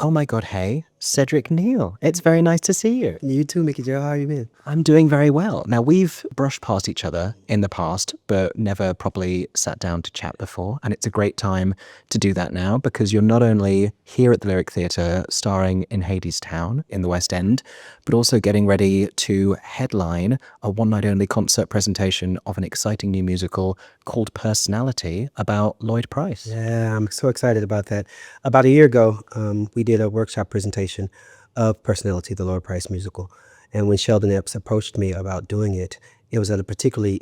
Oh my God, hey, Cedric Neal. It's very nice to see you. You too, Mickey Joe. How have you been? I'm doing very well. Now, we've brushed past each other in the past, but never properly sat down to chat before. And it's a great time to do that now because you're not only here at the Lyric Theatre starring in Hadestown in the West End, but also getting ready to headline a one-night-only concert presentation of an exciting new musical called Personality about Lloyd Price. Yeah, I'm so excited about that. About a year ago, we did a workshop presentation of Personality, the Lloyd Price Musical. And when Sheldon Epps approached me about doing it, it was at a particularly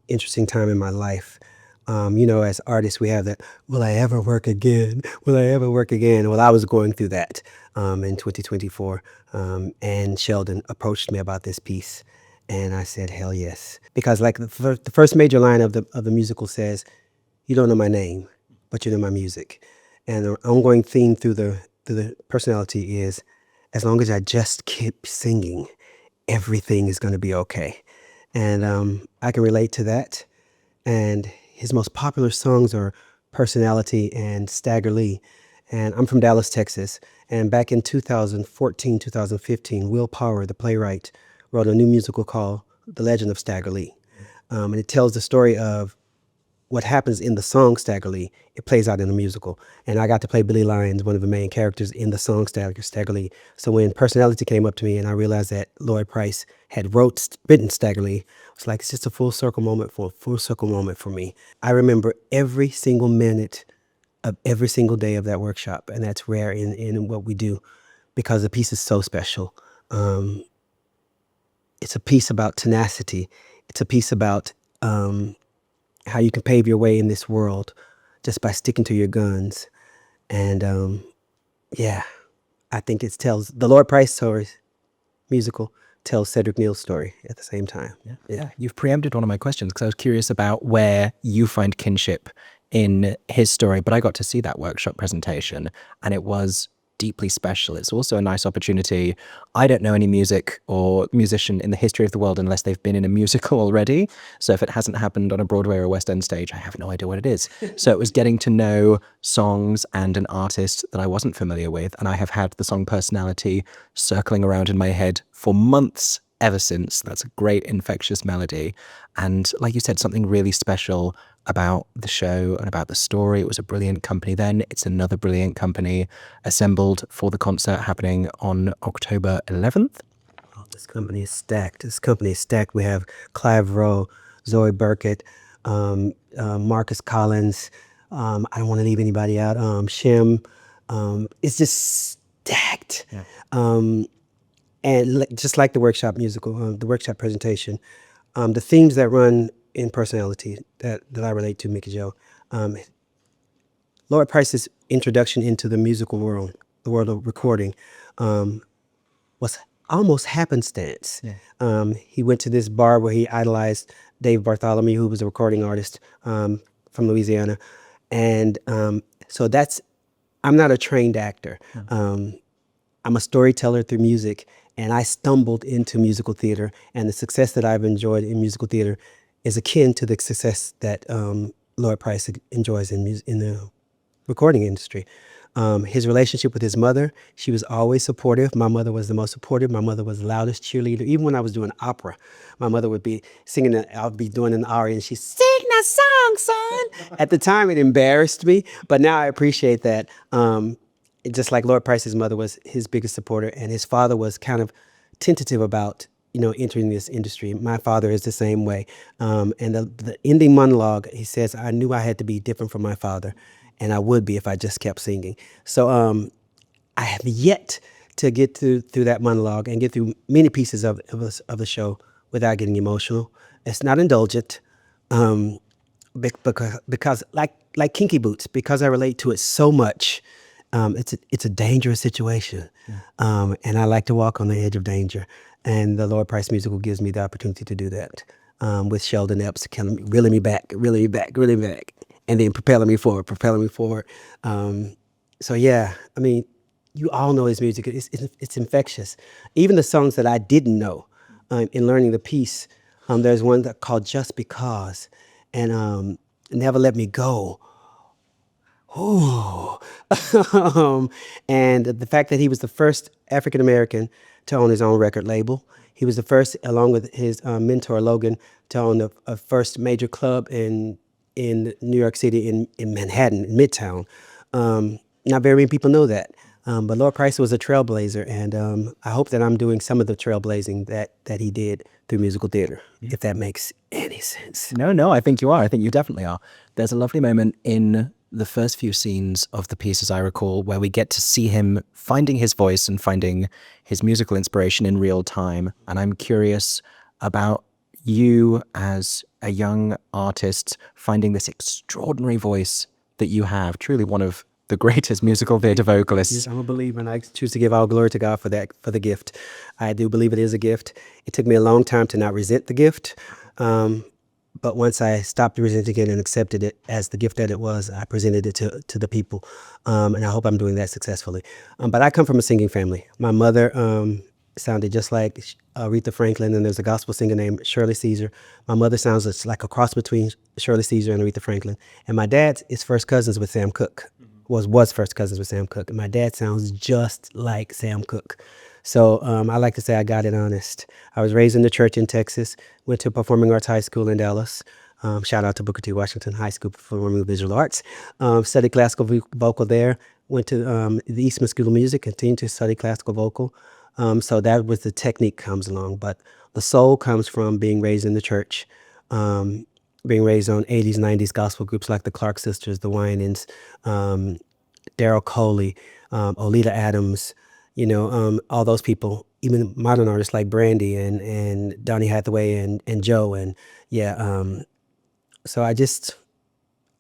interesting time in my life. As artists, we have that, will I ever work again? Will I ever work again? Well, I was going through that in 2024. And Sheldon approached me about this piece. And I said, hell yes. Because like the first major line of the musical says, you don't know my name, but you know my music. And the ongoing theme through the personality is, as long as I just keep singing, everything is going to be okay. And I can relate to that. And his most popular songs are Personality and Stagger Lee. And I'm from Dallas, Texas. And back in 2014, 2015, Will Power, the playwright, wrote a new musical called The Legend of Stagger Lee. And it tells the story of what happens in the song Stagger Lee. It plays out in the musical. And I got to play Billy Lyons, one of the main characters in the song Stagger Lee. So when Personality came up to me and I realized that Lloyd Price had written Stagger Lee, it was like, it's just a full circle moment for me. I remember every single minute of every single day of that workshop. And that's rare in what we do because the piece is so special. It's a piece about tenacity. It's a piece about how you can pave your way in this world just by sticking to your guns. And I think it tells the Lloyd Price story musical tells Cedric Neal's story at the same time. Yeah. You've preempted one of my questions because I was curious about where you find kinship in his story, but I got to see that workshop presentation and it was deeply special. It's also a nice opportunity. I don't know any music or musician in the history of the world unless they've been in a musical already. So if it hasn't happened on a Broadway or a West End stage, I have no idea what it is. So it was getting to know songs and an artist that I wasn't familiar with. And I have had the song Personality circling around in my head for months ever since. That's a great infectious melody. And like you said, something really special about the show and about the story. It was a brilliant company then. It's another brilliant company assembled for the concert happening on October 11th. Oh, this company is stacked. We have Clive Rowe, Zoe Burkett, Marcus Collins. I don't want to leave anybody out. Shem. It's just stacked. Yeah. And just like the workshop musical, the workshop presentation, the themes that run in Personality that I relate to, Mickey Joe. Lloyd Price's introduction into the musical world, the world of recording, was almost happenstance. Yeah. He went to this bar where he idolized Dave Bartholomew, who was a recording artist from Louisiana. And so I'm not a trained actor. I'm a storyteller through music, and I stumbled into musical theater, and the success that I've enjoyed in musical theater is akin to the success that Lloyd Price enjoys in the recording industry. His relationship with his mother, she was always supportive. My mother was the most supportive. My mother was the loudest cheerleader. Even when I was doing opera, my mother would be singing, I would be doing an aria, and she'd sing that song, son. At the time, it embarrassed me, but now I appreciate that. Just like Lloyd Price's mother was his biggest supporter, and his father was kind of tentative about entering this industry. My father is the same way. And the ending monologue, he says, I knew I had to be different from my father, and I would be if I just kept singing. So I have yet to get through that monologue and get through many pieces of the show without getting emotional. It's not indulgent, because like Kinky Boots, because I relate to it so much. It's a dangerous situation, and I like to walk on the edge of danger. And the Lloyd Price Musical gives me the opportunity to do that with Sheldon Epps, kind of reeling me back, and then propelling me forward. So yeah, I mean, you all know his music. It's infectious. Even the songs that I didn't know in learning the piece, there's one called Just Because, and Never Let Me Go. oh. And the fact that he was the first African American to own his own record label. He was the first, along with his mentor Logan, to own a first major club in New York City, in Manhattan, in Midtown. Not very many people know that. But Lloyd Price was a trailblazer, and I hope that I'm doing some of the trailblazing that he did through musical theater, if that makes any sense. No, I think you are. I think you definitely are. There's a lovely moment in the first few scenes of the piece, as I recall, where we get to see him finding his voice and finding his musical inspiration in real time. And I'm curious about you as a young artist finding this extraordinary voice that you have, truly one of the greatest musical theater vocalists. I'm a believer, and I choose to give all glory to God for that, for the gift. I do believe it is a gift. It took me a long time to not resent the gift. But once I stopped resenting it and accepted it as the gift that it was, I presented it to the people. And I hope I'm doing that successfully. But I come from a singing family. My mother sounded just like Aretha Franklin, and there's a gospel singer named Shirley Caesar. My mother sounds like a cross between Shirley Caesar and Aretha Franklin. And my dad is first cousins with Sam Cooke, was first cousins with Sam Cooke. And my dad sounds just like Sam Cooke. So I like to say I got it honest. I was raised in the church in Texas, went to Performing Arts High School in Dallas. Shout out to Booker T. Washington High School for Performing Visual Arts. Studied classical vocal there. Went to the Eastman School of Music, continued to study classical vocal. So that was the technique comes along. But the soul comes from being raised in the church, being raised on 80s, 90s gospel groups like the Clark Sisters, the Winans, Daryl Coley, Oleta Adams, all those people, even modern artists like Brandy and Donny Hathaway and Joe. And so I just,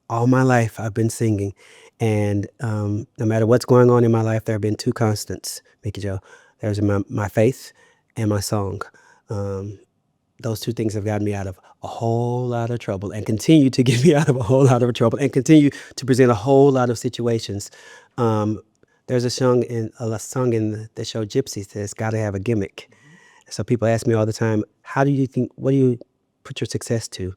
all my life I've been singing. And no matter what's going on in my life, there have been two constants, Mickey Joe. There's my faith and my song. Those two things have gotten me out of a whole lot of trouble and continue to get me out of a whole lot of trouble and continue to present a whole lot of situations. There's a song in the show Gypsy says, "Gotta have a gimmick." So people ask me all the time, what do you put your success to?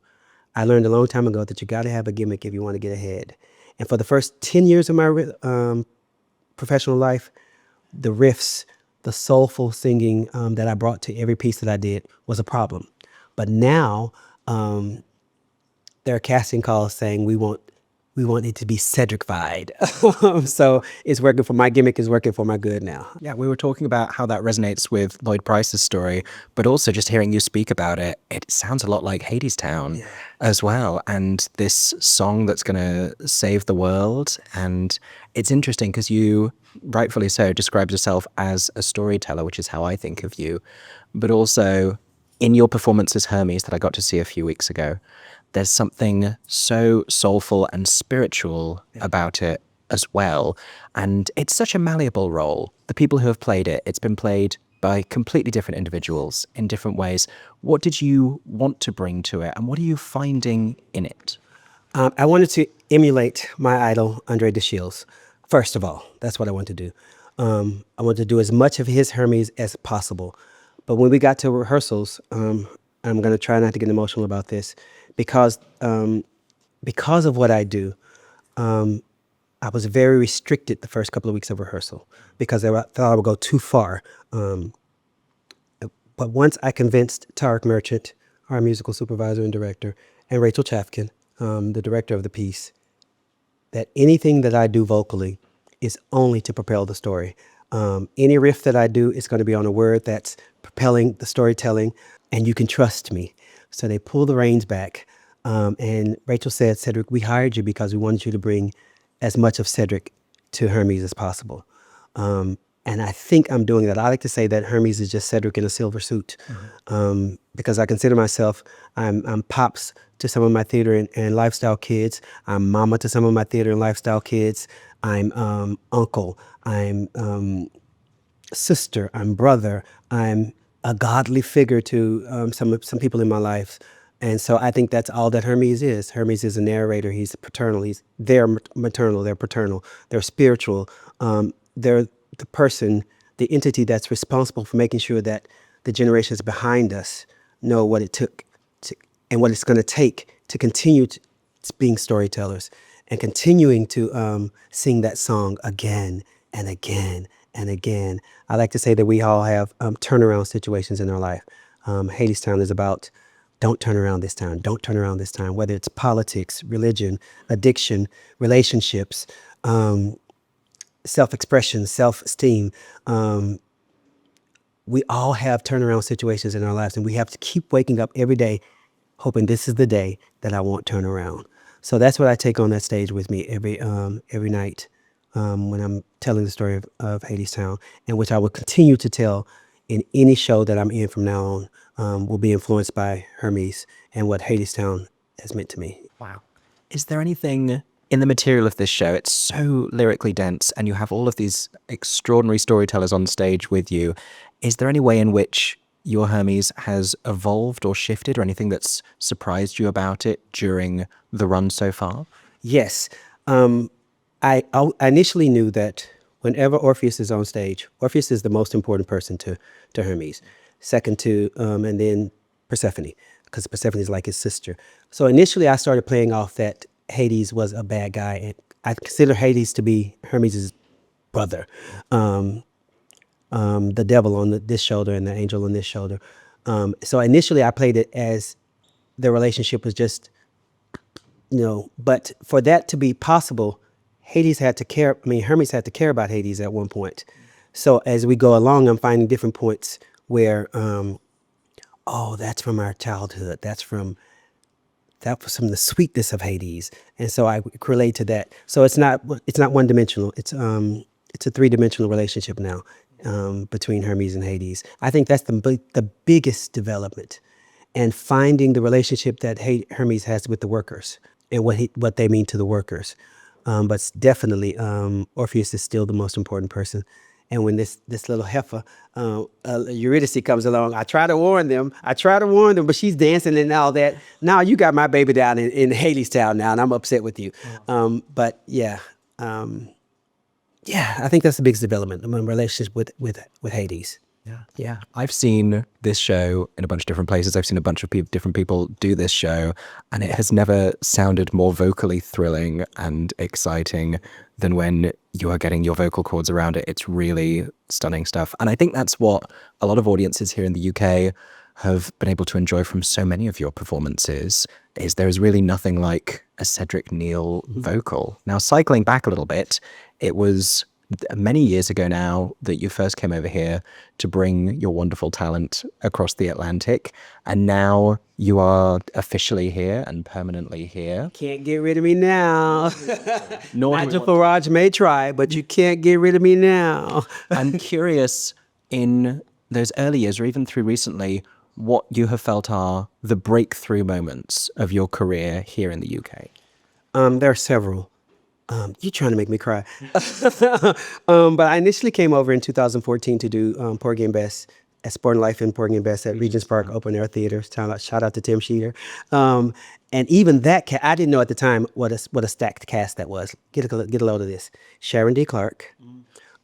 I learned a long time ago that you gotta have a gimmick if you want to get ahead. And for the first 10 years of my professional life, the riffs, the soulful singing that I brought to every piece that I did was a problem. But now there are casting calls saying we want it to be Cedric-fied. So it's working for my gimmick is working for my good now. Yeah, we were talking about how that resonates with Lloyd Price's story, but also just hearing you speak about it, it sounds a lot like Hadestown as well. And this song that's going to save the world. And it's interesting because you, rightfully so, describes yourself as a storyteller, which is how I think of you. But also in your performance as Hermes that I got to see a few weeks ago, there's something so soulful and spiritual about it as well. And it's such a malleable role. The people who have played it, it's been played by completely different individuals in different ways. What did you want to bring to it, and what are you finding in it? I wanted to emulate my idol, Andre de Shields. First of all, that's what I wanted to do. I wanted to do as much of his Hermes as possible. But when we got to rehearsals, I'm going to try not to get emotional about this, because of what I do, I was very restricted the first couple of weeks of rehearsal because I thought I would go too far. But once I convinced Tarek Merchant, our musical supervisor and director, and Rachel Chafkin, the director of the piece, that anything that I do vocally is only to propel the story. Any riff that I do is going to be on a word that's propelling the storytelling, and you can trust me. So they pull the reins back. And Rachel said, "Cedric, we hired you because we wanted you to bring as much of Cedric to Hermes as possible." And I think I'm doing that. I like to say that Hermes is just Cedric in a silver suit, because I consider myself, I'm pops to some of my theater and lifestyle kids. I'm mama to some of my theater and lifestyle kids. I'm uncle. I'm sister. I'm brother. I'm a godly figure to some people in my life. And so I think that's all that Hermes is. Hermes is a narrator. He's paternal. They're maternal. They're paternal. They're spiritual. They're the person, the entity that's responsible for making sure that the generations behind us know what it took and what it's going to take to continue being storytellers. and continuing to sing that song again and again and again. I like to say that we all have turnaround situations in our life. Hadestown is about don't turn around this time. Don't turn around this time. Whether it's politics, religion, addiction, relationships, self-expression, self-esteem. We all have turnaround situations in our lives, and we have to keep waking up every day hoping this is the day that I won't turn around. So that's what I take on that stage with me every night when I'm telling the story of Hadestown, and which I will continue to tell in any show that I'm in from now on, will be influenced by Hermes and what Hadestown has meant to me. Wow. Is there anything in the material of this show? It's so lyrically dense, and you have all of these extraordinary storytellers on stage with you. Is there any way in which your Hermes has evolved or shifted, or anything that's surprised you about it during the run so far? Yes. I initially knew that whenever Orpheus is on stage, Orpheus is the most important person to Hermes, second to, and then Persephone, because Persephone is like his sister. So initially I started playing off that Hades was a bad guy, and I consider Hades to be Hermes' brother. The devil on this shoulder and the angel on this shoulder. So initially I played it as the relationship was just, but for that to be possible, Hermes had to care about Hades at one point. So as we go along, I'm finding different points where, that's from our childhood. That was from the sweetness of Hades. And so I relate to that. So it's not one dimensional. It's a three-dimensional relationship now, between Hermes and Hades. I think that's the biggest development, and finding the relationship that Hermes has with the workers and what they mean to the workers. But definitely, Orpheus is still the most important person. And when this little heifer, Eurydice, comes along, I try to warn them, but she's dancing and all that. Now you got my baby down in Hadestown now, and I'm upset with you. But yeah, I think that's the biggest development, my relationship with Hades. Yeah. I've seen this show in a bunch of different places. I've seen a bunch of different people do this show, and it has never sounded more vocally thrilling and exciting than when you are getting your vocal cords around it. It's really stunning stuff. And I think that's what a lot of audiences here in the UK have been able to enjoy from so many of your performances, is there is really nothing like a Cedric Neal vocal. Now, cycling back a little bit, it was many years ago now that you first came over here to bring your wonderful talent across the Atlantic, and now you are officially here and permanently here. Can't get rid of me now. Nor Nigel Farage may try, but you can't get rid of me now. I'm curious, in those early years, or even through recently, what you have felt are the breakthrough moments of your career here in the UK. There are several. You're trying to make me cry. But I initially came over in 2014 to do Porgy and Bess at Sport and Life in Porgy and Bess at Regent's Park Open Air Theater. Shout out to Tim Sheeter. And even that, I didn't know at the time what a stacked cast that was. Get a load of this. Sharon D. Clark,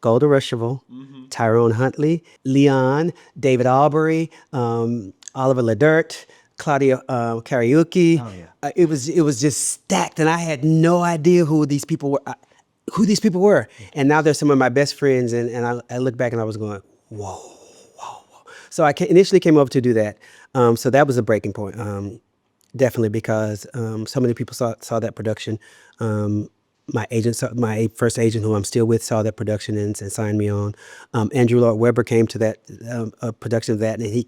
Golda Roosevelt, Tyrone Huntley, Leon, David Albury, Oliver Ledert, Claudia Karaoke. Oh, yeah. It was just stacked, and I had no idea who these people were. And now they're some of my best friends, and I look back and I was going, whoa. So I initially came over to do that. So that was a breaking point, definitely, because so many people saw that production. My first agent, who I'm still with, saw that production and signed me on. Andrew Lloyd Webber came to that production of that, and he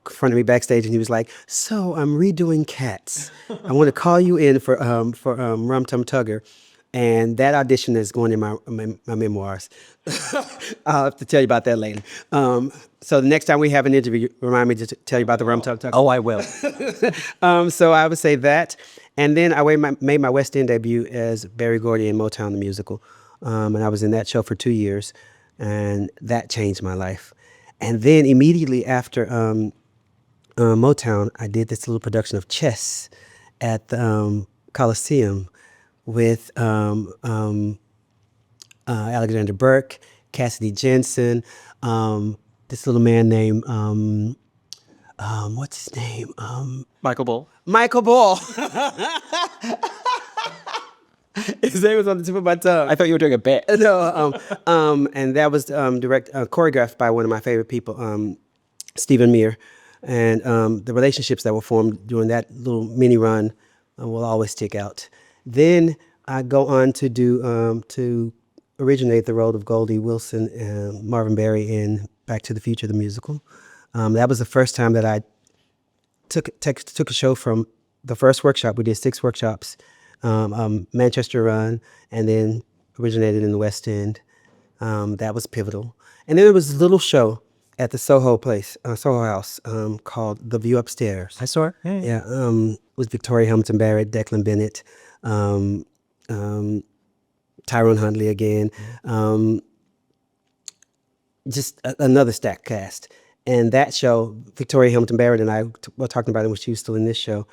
confronted me backstage, and he was like, "So I'm redoing Cats. I want to call you in for Rum Tum Tugger." And that audition is going in my memoirs. I'll have to tell you about that later. So the next time we have an interview, remind me to tell you about the Rum Tum Tugger. Oh, I will. So I would say that. And then I made my West End debut as Berry Gordy in Motown the Musical. And I was in that show for 2 years. And that changed my life. And then immediately after Motown, I did this little production of Chess at the Coliseum with Alexander Burke, Cassidy Jensen, this little man named, what's his name? Michael Ball. Michael Ball. His name was on the tip of my tongue. I thought you were doing a bit. No, and that was choreographed by one of my favorite people, Stephen Meir, and the relationships that were formed during that little mini run will always stick out. Then I go on to do to originate the role of Goldie Wilson and Marvin Berry in Back to the Future, the musical. That was the first time that I took a show from the first workshop. We did 6 workshops, Manchester run, and then originated in the West End. That was pivotal. And then there was a little show at the Soho House, called The View Upstairs. I saw it. Yeah. Yeah, with Victoria Hamilton Barrett, Declan Bennett, Tyrone Huntley again, just another stacked cast. And that show, Victoria Hamilton Barrett and I were talking about it when she was still in this show.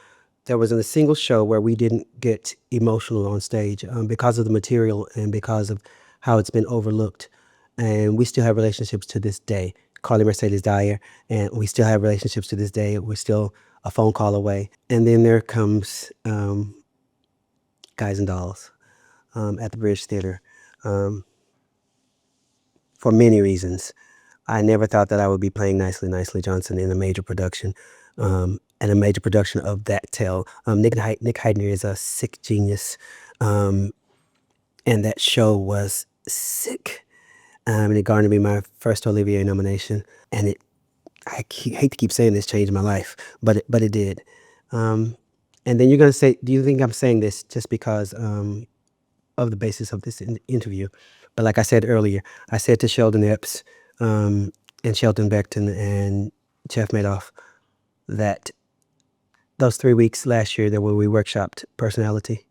There wasn't a single show where we didn't get emotional on stage because of the material and because of how it's been overlooked. And we still have relationships to this day. Carly Mercedes Dyer, and we still have relationships to this day. We're still a phone call away. And then there comes Guys and Dolls at the British Theater for many reasons. I never thought that I would be playing Nicely Johnson in a major production, and a major production of that tale. Nick Heidner is a sick genius, and that show was sick. And it garnered me my first Olivier nomination, and I hate to keep saying this, changed my life, but it did. And then you're gonna say, do you think I'm saying this just because of the basis of this interview? But like I said earlier, I said to Sheldon Epps, and Shelton Beckton and Jeff Madoff that those 3 weeks last year that where we workshopped personality,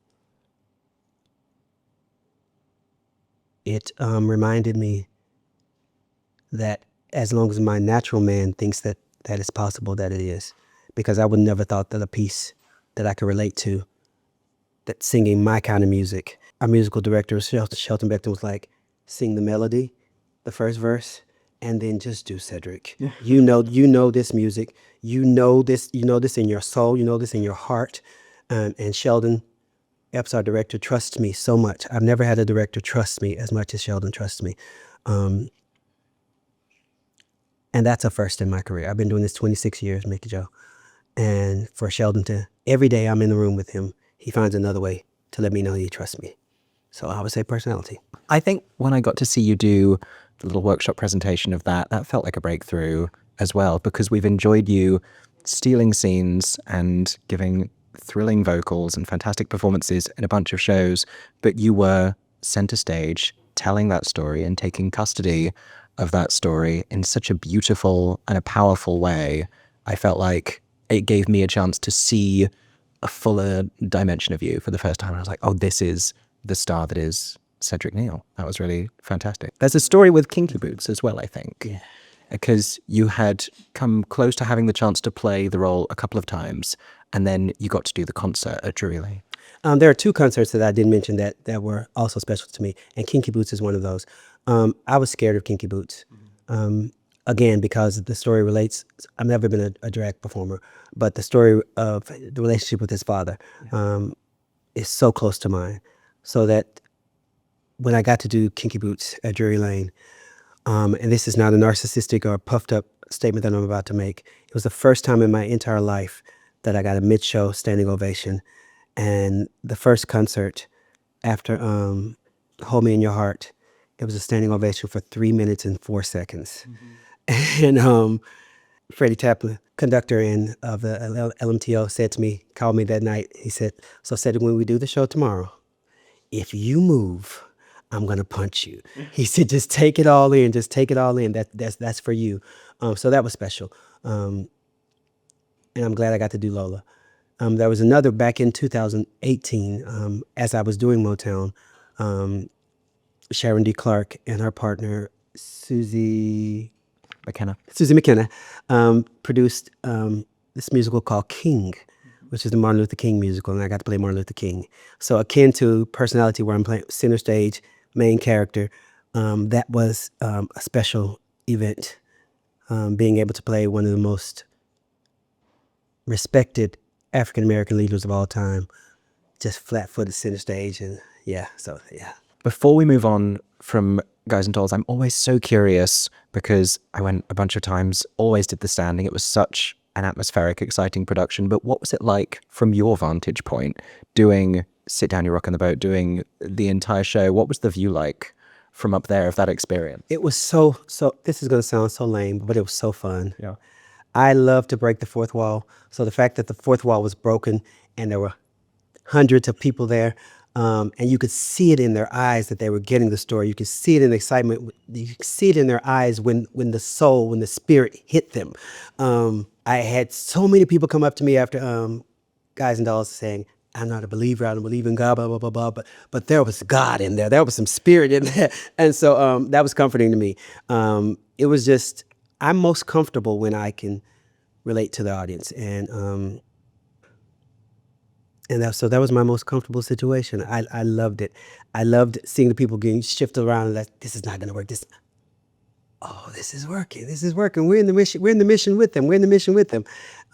it reminded me that as long as my natural man thinks that it's possible, that it is. Because I would never thought that a piece that I could relate to, that singing my kind of music, our musical director, Shelton Beckton, was like, sing the melody, the first verse, and then just do Cedric. Yeah. You know this music. You know this in your soul. You know this in your heart. And Sheldon Epps, our director, trusts me so much. I've never had a director trust me as much as Sheldon trusts me. And that's a first in my career. I've been doing this 26 years, Mickey Joe. And for Sheldon to, every day I'm in the room with him, he finds another way to let me know he trusts me. So I would say personality. I think when I got to see you do the little workshop presentation of that felt like a breakthrough as well, because we've enjoyed you stealing scenes and giving thrilling vocals and fantastic performances in a bunch of shows, but you were center stage telling that story and taking custody of that story in such a beautiful and a powerful way. I felt like it gave me a chance to see a fuller dimension of you for the first time. I was like, oh, this is the star that is Cedric Neal. That was really fantastic. There's a story with Kinky Boots as well, I think. Yeah. Because you had come close to having the chance to play the role a couple of times, and then you got to do the concert at Drury Lane. There are 2 concerts that I didn't mention that were also special to me, and Kinky Boots is one of those. I was scared of Kinky Boots, again, because the story relates. I've never been a drag performer, but the story of the relationship with his father is so close to mine, so that when I got to do Kinky Boots at Drury Lane, and this is not a narcissistic or puffed up statement that I'm about to make, it was the first time in my entire life that I got a mid-show standing ovation. And the first concert after Hold Me in Your Heart, it was a standing ovation for 3 minutes and 4 seconds. Mm-hmm. And Freddie Taplin, conductor of the LMTO, called me that night. He said, so Cedric, when we do the show tomorrow, if you move, I'm gonna punch you. He said, just take it all in. That's for you. So that was special. And I'm glad I got to do Lola. There was another back in 2018, as I was doing Motown, Sharon D. Clark and her partner, Susie McKenna, produced this musical called King, which is the Martin Luther King musical, and I got to play Martin Luther King. So akin to Personality, where I'm playing center stage, main character, that was a special event, being able to play one of the most respected African-American leaders of all time, just flat-footed center stage, and Yeah. So yeah. Before we move on from Guys and Dolls, I'm always so curious because I went a bunch of times, always did the standing. It was such an atmospheric, exciting production. But what was it like from your vantage point doing Sit Down, You Rock on the Boat, doing the entire show? What was the view like from up there of that experience? It was so, this is going to sound so lame, but it was so fun. Yeah. I love to break the fourth wall. So the fact that the fourth wall was broken and there were hundreds of people there, and you could see it in their eyes that they were getting the story. You could see it in the excitement. You could see it in their eyes when the soul, when the spirit hit them. I had so many people come up to me after Guys and Dolls saying, I'm not a believer, I don't believe in God, blah, blah, blah, blah. But there was God in there. There was some spirit in there. And so that was comforting to me. It was just, I'm most comfortable when I can relate to the audience. And that was my most comfortable situation. I loved it. I loved seeing the people getting shifted around and like, this is not gonna work. This is working. This is working. We're in the mission. We're in the mission with them. We're in the mission with them.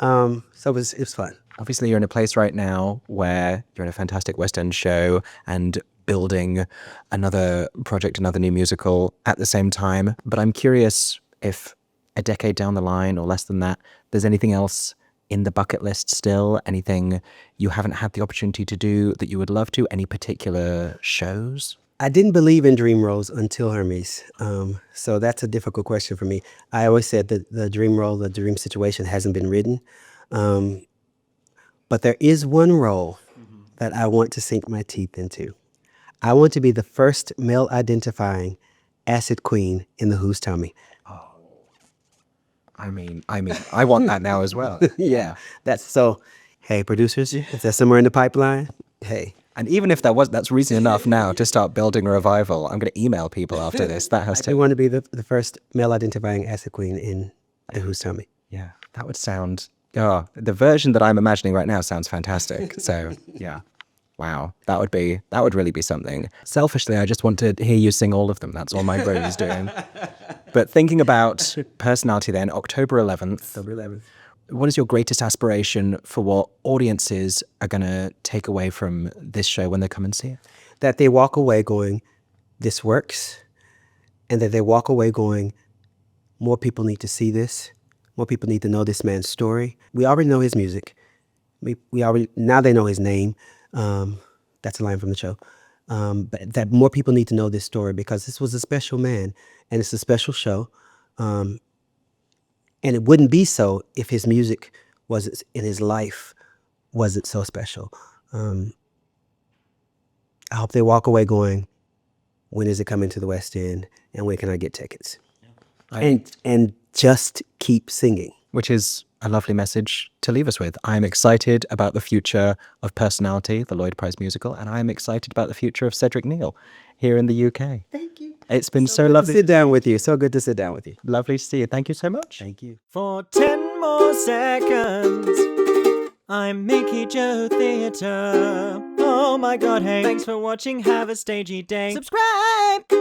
So it was fun. Obviously, you're in a place right now where you're in a fantastic West End show and building another project, another new musical at the same time. But I'm curious if a decade down the line or less than that, there's anything else in the bucket list still? Anything you haven't had the opportunity to do that you would love to? Any particular shows? I didn't believe in dream roles until Hermes. So that's a difficult question for me. I always said that the dream role, the dream situation hasn't been written. But there is one role that I want to sink my teeth into. I want to be the first male identifying acid queen in the Who's Tommy. I mean, I want that now as well. Yeah, that's so. Hey, producers, is that somewhere in the pipeline? Hey. And even if that's reason enough now to start building a revival. I'm going to email people after this. That has I do want to be the first male identifying acid queen in the Who's Tommy. Yeah, that would sound. Oh, the version that I'm imagining right now sounds fantastic. So yeah, wow, that would really be something. Selfishly, I just want to hear you sing all of them. That's all my brain is doing. But thinking about personality, then October 11th. October 11th. What is your greatest aspiration for what audiences are going to take away from this show when they come and see it? That they walk away going, this works, and that they walk away going, more people need to see this. More people need to know this man's story. We already know his music. Now they know his name. That's a line from the show. But that more people need to know this story because this was a special man and it's a special show. And it wouldn't be so if his music wasn't in his life wasn't so special. I hope they walk away going, when is it coming to the West End and when can I get tickets? And just keep singing. Which is a lovely message to leave us with. I'm excited about the future of Personality, the Lloyd Price Musical, and I'm excited about the future of Cedric Neal here in the UK. Thank you. It's been so lovely to sit down with you. So good to sit down with you. Lovely to see you. Thank you so much. Thank you. For 10 more seconds, I'm MickeyJoTheatre. Oh my god, hey. Thanks for watching. Have a stagey day. Subscribe!